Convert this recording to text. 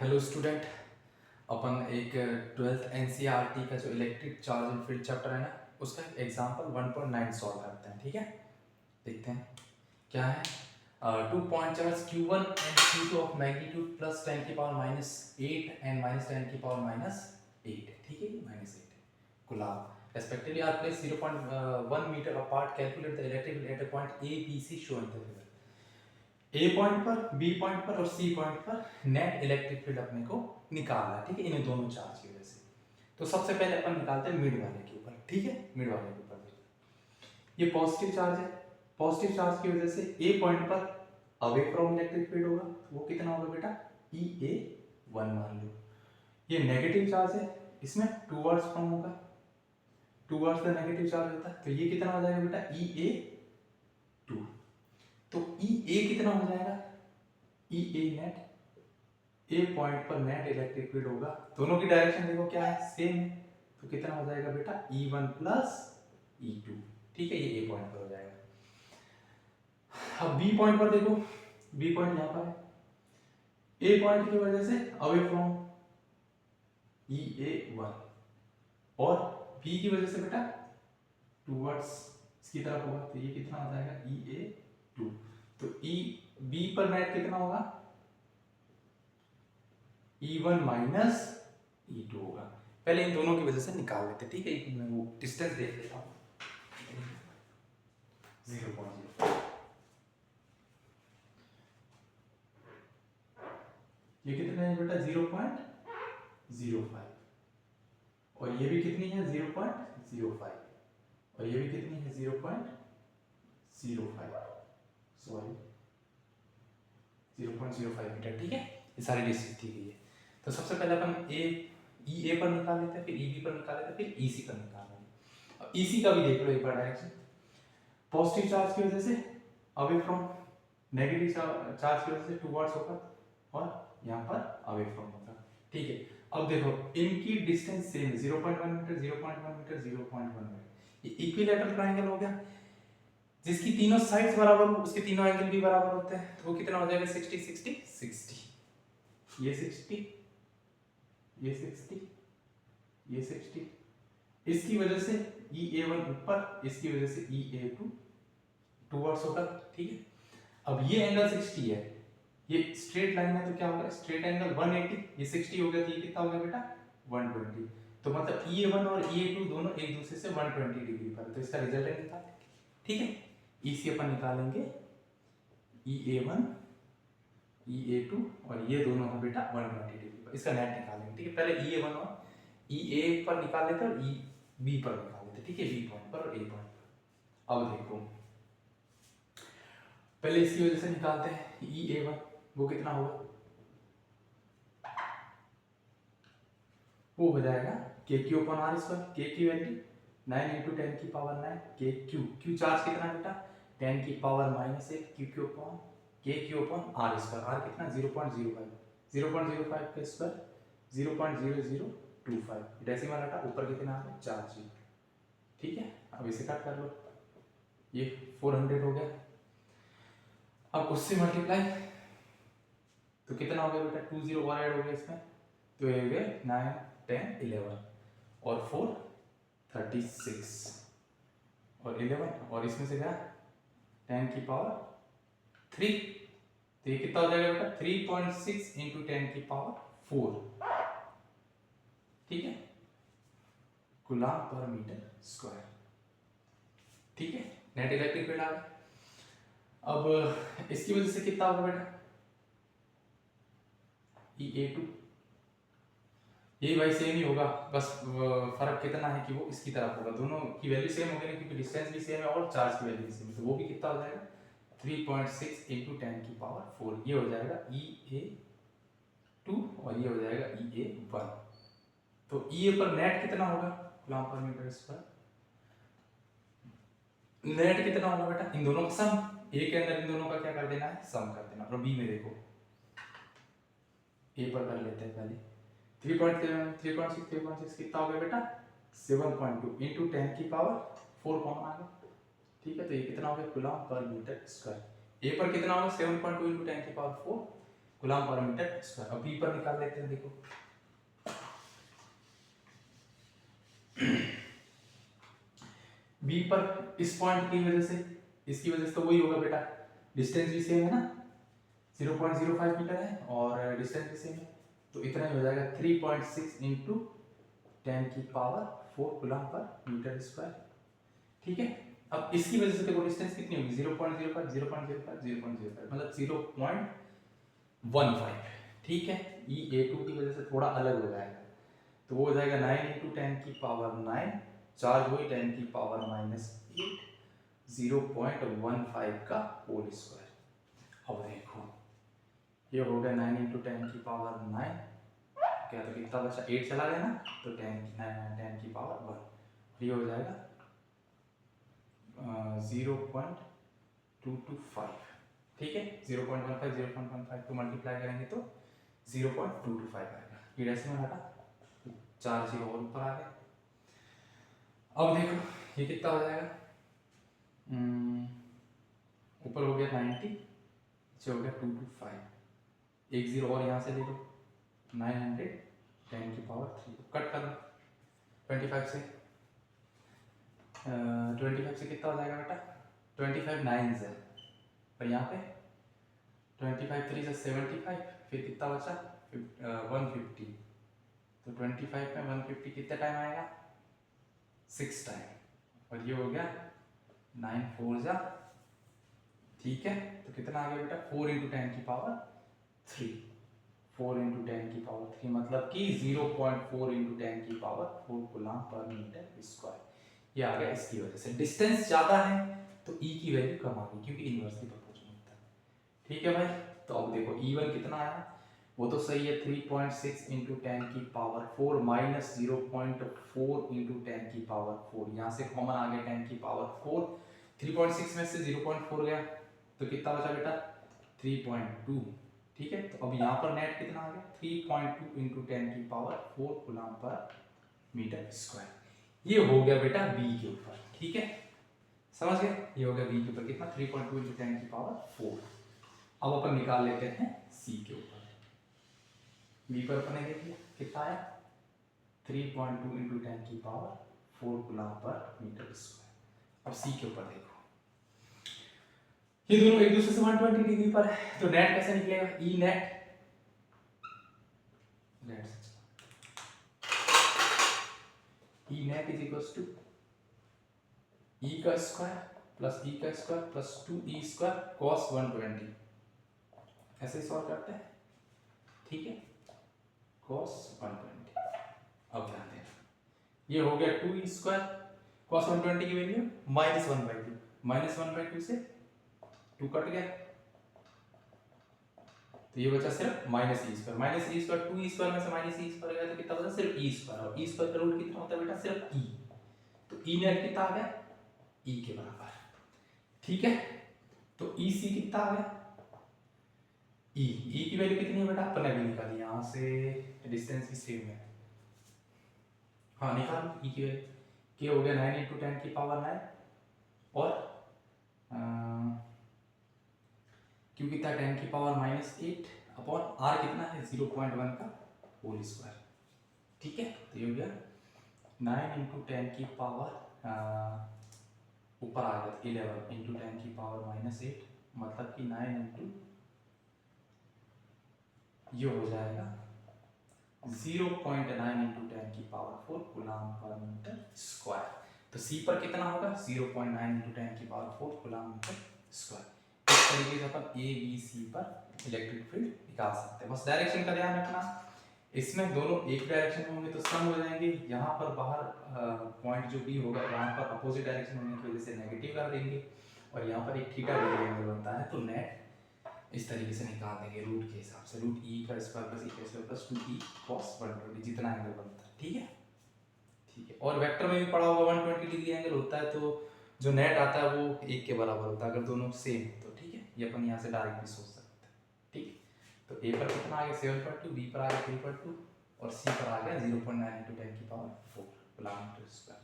Hello student. अपन एक 12th NCERT का जो electric charge and field chapter है ना, उसका एग्जांपल 1.9 सॉल्व करते हैं। ठीक है, देखते हैं क्या है। 2 point charge Q1 and Q2 of magnitude plus 10 की पावर -8 एंड -10 की पावर -8। ठीक है, ये -8 coulomb respectively are place 0.1 metre apart. Calculate the electric field at a point A B C show in the figure. A point पर, B point पर और C point पर net electric field अपने को निकालना है। ठीक है, इन दोनों चार्ज की वजह से। तो सबसे पहले अपन निकालते हैं मिड वाले के ऊपर। ठीक है, मिड वाले के ऊपर ये पॉजिटिव चार्ज है। पॉजिटिव चार्ज की वजह से ए पॉइंट पर अवे फ्रॉम इलेक्ट्रिक फील्ड होगा, वो कितना होगा बेटा, EA1 मान लो। ये नेगेटिव चार्ज है, इसमें टूवर्ड्स फ्रॉम होगा, टूवर्ड्स द नेगेटिव चार्ज होता है, तो ये कितना हो जाएगा बेटा, EA2। तो EA कितना हो जाएगा, EA नेट। ए पॉइंट पर नेट इलेक्ट्रिक फील्ड होगा, दोनों की डायरेक्शन देखो क्या है, सेम है। तो कितना हो जाएगा बेटा, E1 प्लस E2। ठीक है, ये ए पॉइंट पर हो जाएगा। अब बी पॉइंट पर देखो, बी पॉइंट यहां पर है। ए पॉइंट की वजह से अवे फ्रॉम EA1 और बी की वजह से बेटा टूवर्ड्स इसकी तरफ होगा, तो ये कितना हो जाएगा, EA2। तो ई बी पर नेट कितना होगा, E1 माइनस E2 होगा। पहले इन दोनों की वजह से निकाल लेते। ठीक है, मैं वो डिस्टेंस देख लेता हूँ। 0.0 ये कितना है बेटा, 0.05। और ये भी कितनी है, 0.05। और ये भी कितनी है, 0.05, सॉरी 0.05 मीटर। ठीक है, ये सारी डिस्टेंस दी गई है। तो सबसे पहले अपन ए पर निकाल लेते हैं, फिर EB पर निकाल लेते हैं, फिर EC पर निकाल लेते हैं। अब EC का भी देख लो एक बार डायरेक्शन। पॉजिटिव चार्ज की वजह से अवे फ्रॉम, नेगेटिव चार्ज की वजह से टूवर्ड्स होगा, और यहाँ पर अवे फ्रॉम होगा। ठीक है, अब देखो इनकी डिस्टेंस सेम है, 0.1 मीटर, 0.1 मीटर, 0.1 मीटर। ये इक्विलैटरल ट्रायंगल हो गया, जिसकी तीनों साइड्स बराबर हो उसके तीनों एंगल भी बराबर होते हैं। तो वो कितना हो जाएगा, 60 60 60। ये 60, ये 60, ये 60। इसकी वजह से EA1 ऊपर, इसकी वजह से EA2 टूवर्ड्स होगा। ठीक है, अब ये एंगल 60 है, ये स्ट्रेट लाइन है, तो क्या होगा, स्ट्रेट एंगल 180। ये 60 हो गया, तो ये कितना हो गया बेटा, 120। तो मतलब EA1 और EA2 दोनों एक दूसरे से 120 डिग्री पर है। तो इसका रिजल्टेंट निकालेंगे। ठीक है, EC अपन निकालेंगे, EA1 EA2 और ये दोनों है बेटा 120 डिग्री पर। इसका नेट निकालेंगे। ठीक है, पहले EA1 और EA पर निकाल लेते हैं और EB पर निकाल लेते हैं। ठीक है, B पॉइंट पर और A पॉइंट पर। अब देखो पहले इसकी वजह से निकालते हैं, EA1 वो कितना होगा, वो हो जाएगा KQ/R²। K की वैल्यू 9 × 10 की पावर 9 KQ चार्ज कितना है बेटा, 10 की पावर -8 KQ/R²। R कितना, 0.05, 0.05 का स्क्वायर 0.0025। डेसिमल हटा, ऊपर कितना आ गया, 4 जी। ठीक है, अब इसे कट कर लो, ये 400 हो गया। अब उससे मल्टीप्लाई, तो कितना हो गया बेटा, 2 0 और ऐड हो गया इसमें, तो ये हो गया 9 10 11 और 4 36 और 11 और इसमें से क्या, 10 की पावर 3। तो ये कितना हो जाएगा बेटा, 3.6 × 10 की पावर 4। ठीक है, कूलम पर मीटर स्क्वायर। ठीक है, नेट इलेक्ट्रिक फील्ड आ गया। अब इसकी वजह से कितना होगा बेटा, EA2। ये भाई सेम ही होगा, बस फर्क कितना है कि वो इसकी तरफ होगा। दोनों की वैल्यू सेम हो गई क्योंकि डिस्टेंस भी सेम है और चार्ज की वैल्यू भी सेम है। तो वो भी कितना हो जाएगा, 3.6 × 10 की पावर 4। ये हो जाएगा EA2 और ये हो जाएगा EA1। तो EA पर नेट कितना होगा, कूलम पर मीटर स्क्वायर। नेट कितना होगा बेटा, इन दोनों का सम, ए के अंदर इन दोनों का क्या कर देना है, सम कर देना। और बी में देखो, ए पर कर लेते हैं पहले। 3.6 कितना हो गया बेटा, 7.2 × 10 की पावर 4 कॉमन आ गया। ठीक है, तो ये कितना हो गया, कूलम पर मीटर स्क्वायर। ए पर कितना होगा, 7.2 × 10 की पावर 4 कूलम पर मीटर स्क्वायर। अब बी पर निकाल लेते हैं, देखो बी पर इस पॉइंट की वजह से, इसकी वजह से तो वही होगा बेटा, डिस्टेंस भी सेम है ना, 0.05 मीटर है और डिस्टेंस भी सेम है, तो इतना ही हो जाएगा 3.6 इंटू 10 की पावर 4 कूलम पर मीटर स्क्वायर। ठीक है, अब इसकी वजह से देखो डिस्टेंस कितनी होगी, 0.05 0.05 0.05 मतलब 0.15। ठीक है, E A2 की वजह से थोड़ा अलग हो जाएगा, तो वो हो जाएगा 9 इंटू 10 की पावर 9, चार्ज हुई 10 की पावर -8, 0.15 का होल स्क्वायर। अब देखो ये हो गया 9 इंटू 10 की पावर 9, क्या तो कितना बचा, 8 चला गया ना, तो 10 की पावर 1, ये हो जाएगा 0.225। ठीक है, 0.15 0.15 को मल्टीप्लाई करेंगे तो 0.225 आएगा, ये डेसिमल हटा, 4 0 और ऊपर आ गया। अब देखो ये कितना हो जाएगा, ऊपर हो गया 90, नीचे हो गया 225, एक 0 और यहाँ से ले लो, 900 10 की पावर 3, कट कर लो 25 से, 25 से कितना हो जाएगा बेटा, 25 9 है, और यहाँ पे 25 3 से 75, फिर कितना बचा 150, तो 25 में 150 कितना टाइम आएगा, 6 टाइम, और ये हो गया 9 4 जा, ठीक है, तो कितना आ गया बेटा 4 इंटू 10 की पावर 3, 4 इंटू 10 की पावर 3 मतलब कि 0.4 इंटू 10 की पावर 4 कूलम पर मीटर स्क्वायर। ये आ गया इसकी वजह से, डिस्टेंस ज़्यादा है तो E की वैल्यू कम आ गई क्योंकि इन्वर्सली प्रोपोर्शनल होता है। ठीक है भाई, तो अब देखो E1 कितना आया, वो तो सही है 3.6 इंटू 10 की पावर 4 माइनस 0.4 इंटू 10 की पावर 4, यहाँ से कॉमन आ गया 10 की पावर 4, 3.6 में से 0.4 गया तो कितना बचा बेटा 3.2। ठीक है, तो अब यहाँ पर नेट कितना आ गया 3.2 इंटू 10 की पावर 4 कूलम पर मीटर स्क्वायर। ये हो गया बेटा बी के ऊपर। ठीक है, समझ गए, ये हो गया बी के ऊपर कितना 3.2 इंटू 10 की पावर 4। अब अपन निकाल लेते हैं सी के ऊपर। बी पर अपन ने देख लिया कितना आया 3.2 इंटू 10 की पावर 4 कूलम पर मीटर स्क्वायर। अब सी के ऊपर देखो, ये दोनों एक दूसरे से 120 डिग्री पर है, तो नेट कैसे निकलेगा, E net E net is equals to E का स्क्वायर प्लस ई का square plus 2e square cos 120, ऐसे सॉल्व करते हैं। ठीक है, cos 120। अब ध्यान देना, ये हो गया 2e स्क्वायर, cos 120 की वैल्यू -1/2, -1/2 से 2 कट गया तो ये बचा सिर्फ -e स्क्वायर, 2e स्क्वायर में से -e स्क्वायर गया तो कितना बचा सिर्फ e स्क्वायर, और e स्क्वायर का रूट कितना होता है बेटा सिर्फ e, तो e नेट कितना आ गया e के बराबर। ठीक है, तो EC कितना आ गया e की वैल्यू कितनी है बेटा, अपन ने अभी निकाली, यहाँ से डिस्टेंस की सेम है, हाँ निकाल e की वैल्यू, के हो गया 9 इंटू 10 की पावर 9 और क्यू कितना 10 की पावर -8 अपॉन r कितना है 0.1 का होल स्क्वायर। ठीक है, तो ये हो गया 9 इंटू 10 की पावर ऊपर आ गया 11 इंटू 10 की पावर -8 मतलब कि 9 इंटू ये हो जाएगा 0.9 इंटू 10 की पावर 4 कूलम पर मीटर स्क्वायर। तो सी पर कितना होगा 0.9 इंटू 10 की पावर 4 कूलम मीटर स्क्वायर। इस तरीके से अपन ए बी सी पर इलेक्ट्रिक फील्ड निकाल सकते हैं। बस डायरेक्शन का ध्यान रखना, इसमें दोनों एक डायरेक्शन में होंगे तो सम हो जाएंगे, यहाँ पर बाहर पॉइंट जो बी होगा वहाँ पर अपोजिट डायरेक्शन होने की वजह से नेगेटिव कर देंगे, और यहाँ पर एक थीटा डिग्री एंगल बनता है, तो नेट इस तरीके से निकाल देंगे रूट के हिसाब से, रूट ई का स्क्वायर प्लस ई का स्क्वायर प्लस 2e cos 120 जितना एंगल बनता है। ठीक है, ठीक है, और वेक्टर में भी पढ़ा होगा 120 डिग्री एंगल होता है तो जो नेट आता है वो एक के बराबर होता है अगर दोनों सेम तो। ठीक है, ये अपन यहाँ से डायरेक्ट भी सोच सकते हैं। ठीक है, तो ए पर कितना आ गया 7.2, बी पर आ गया 3.2 और सी पर आ गया 0.9 इंटू 10 की पावर 4 कूलम मीटर स्क्वायर।